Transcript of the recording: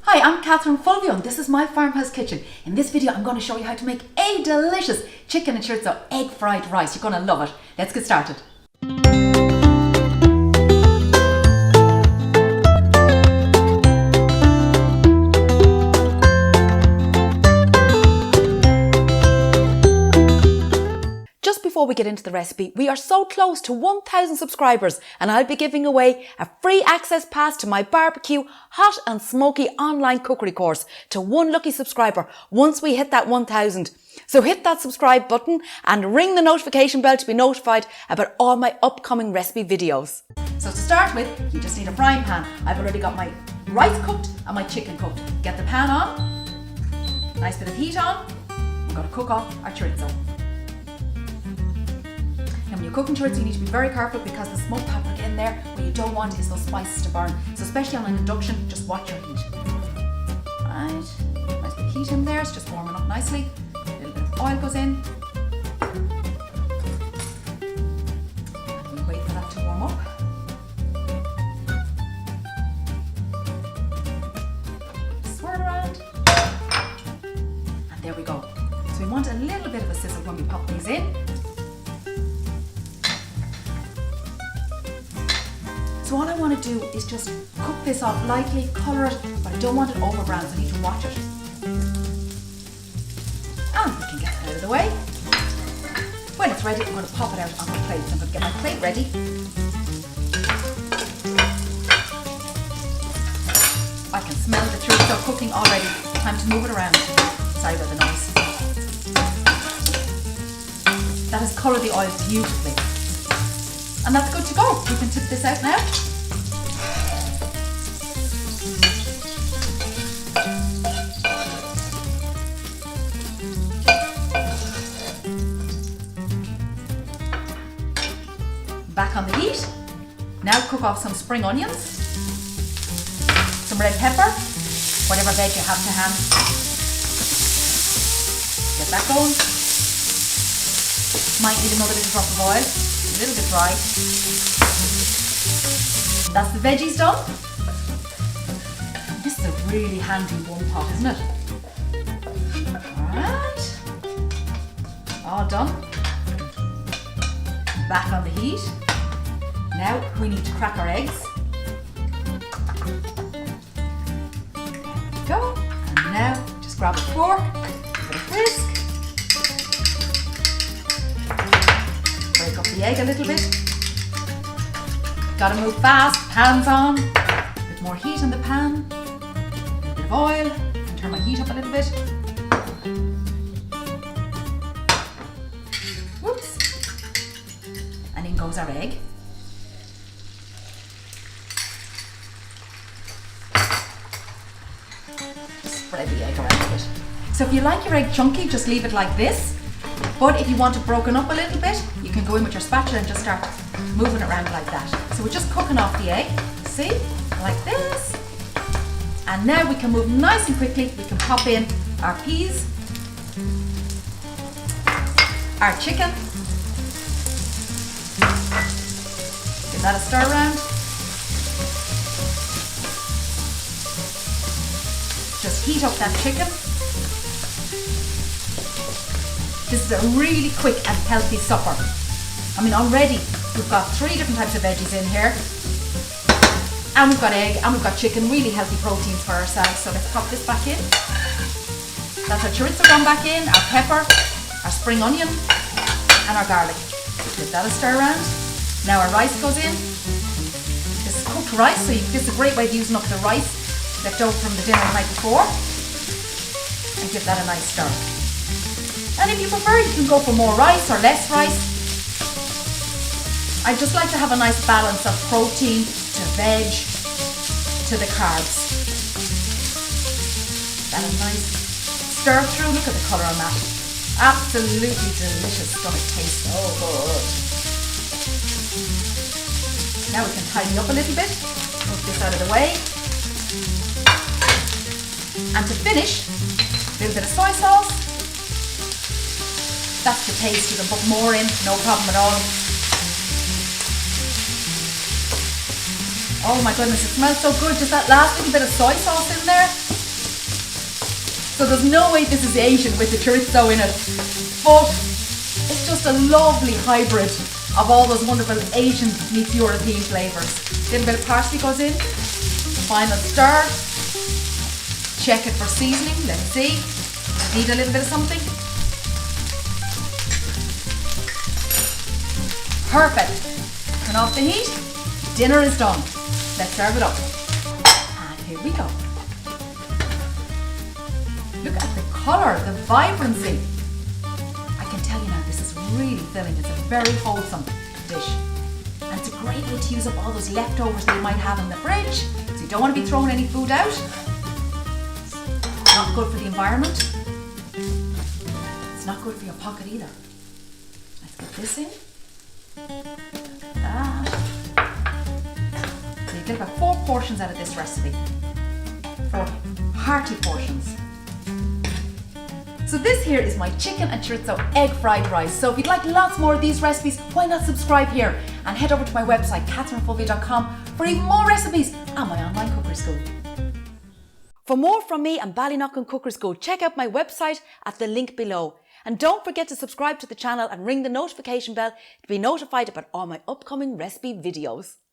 Hi, I'm Catherine Fulvio and this is my farmhouse kitchen. In this video I'm going to show you how to make a delicious chicken and chorizo egg fried rice. You're going to love it. Let's get started. Just before we get into the recipe, we are so close to 1,000 subscribers and I'll be giving away a free access pass to my barbecue hot and smoky online cookery course to one lucky subscriber once we hit that 1,000. So hit that subscribe button and ring the notification bell to be notified about all my upcoming recipe videos. So to start with, you just need a frying pan. I've already got my rice cooked and my chicken cooked. Get the pan on, nice bit of heat on. We're going to cook off our chorizo. Now when you're cooking chorizo, you need to be very careful because the smoked paprika in there, what you don't want is those spices to burn. So especially on an induction, just watch your heat. Right, nice bit of heat in there, it's just warming up nicely. A little bit of oil goes in. And we wait for that to warm up. Swirl around. And there we go. So we want a little bit of a sizzle when we pop these in. So all I want to do is just cook this off lightly, colour it, but I don't want it over brown, so I need to watch it. And we can get it out of the way. When it's ready, I'm going to pop it out on my plate. So I'm going to get my plate ready. I can smell the chorizo cooking already. Time to move it around. Sorry about the noise. That has coloured the oil beautifully. And that's good to go. We can tip this out now. Back on the heat. Now cook off some spring onions, some red pepper, whatever veg you have to hand. Get that going. Might need another little drop of oil. A little bit dry. That's the veggies done. This is a really handy one pot, isn't it? Alright. All done. Back on the heat. Now we need to crack our eggs. There we go. And now just grab a fork, a bit of whisk. Break up the egg a little bit. Gotta move fast, pan's on. A bit more heat in the pan. A bit of oil. Turn my heat up a little bit. Whoops. And in goes our egg. Spread the egg around a bit. So if you like your egg chunky, just leave it like this. But if you want it broken up a little bit, you can go in with your spatula and just start moving it around like that. So we're just cooking off the egg, see, like this. And now we can move nice and quickly. We can pop in our peas, our chicken. Give that a stir around. Just heat up that chicken. This is a really quick and healthy supper. I mean, already we've got 3 different types of veggies in here. And we've got egg and we've got chicken, really healthy proteins for ourselves. So let's pop this back in. That's our chorizo gone back in, our pepper, our spring onion, and our garlic. Give that a stir around. Now our rice goes in. This is cooked rice, so this is a great way of using up the rice left over from the dinner the night before. And give that a nice stir. And if you prefer, you can go for more rice or less rice. I just like to have a nice balance of protein to veg to the carbs. That a nice stir through. Look at the colour on that. Absolutely delicious. It's going to taste so good. Now we can tidy up a little bit. Move this out of the way. And to finish, a little bit of soy sauce. That's the taste, you can put more in, no problem at all. Oh my goodness, it smells so good. Just that last little bit of soy sauce in there. So there's no way this is Asian with the chorizo in it. But it's just a lovely hybrid of all those wonderful Asian meets European flavours. A little bit of parsley goes in. Final stir. Check it for seasoning. Let's see. Need a little bit of something. Perfect. Turn off the heat. Dinner is done. Let's serve it up. And here we go. Look at the colour, the vibrancy. I can tell you now, this is really filling. It's a very wholesome dish. And it's a great way to use up all those leftovers that you might have in the fridge. So you don't want to be throwing any food out. It's not good for the environment. It's not good for your pocket either. Let's get this in. So you get about 4 portions out of this recipe. 4 hearty portions. So this here is my chicken and chorizo egg fried rice. So if you'd like lots more of these recipes, why not subscribe here and head over to my website, catherinefulvia.com, for even more recipes and my online cookery school. For more from me and Ballyknocken Cookery School, check out my website at the link below. And don't forget to subscribe to the channel and ring the notification bell to be notified about all my upcoming recipe videos.